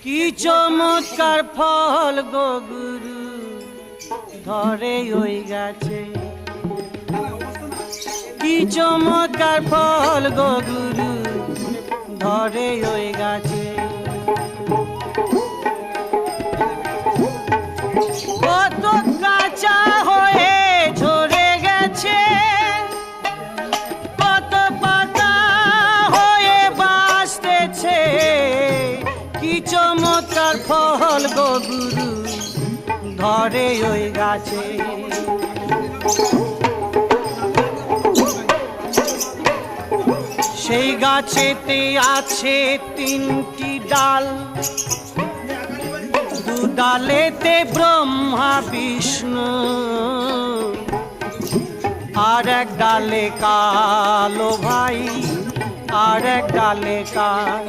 কি চমৎকার ফল গো গুরু ধরে ওই গাছে, কি চমৎকার ফল গো গুরু ধরে ওই গাছে। কত কাঁচা হয়ে ঝরে গেছে, কত পাতা হয়ে বাঁচতেছে, কি চমৎকার ফল গো গুরু ধরে ওই গাছে। সেই গাছেতে আছে তিনটি ডাল, দু ডালেতে ব্রহ্মা বিষ্ণু, আর এক ডালে কালো ভাই, আর এক ডালে কাল।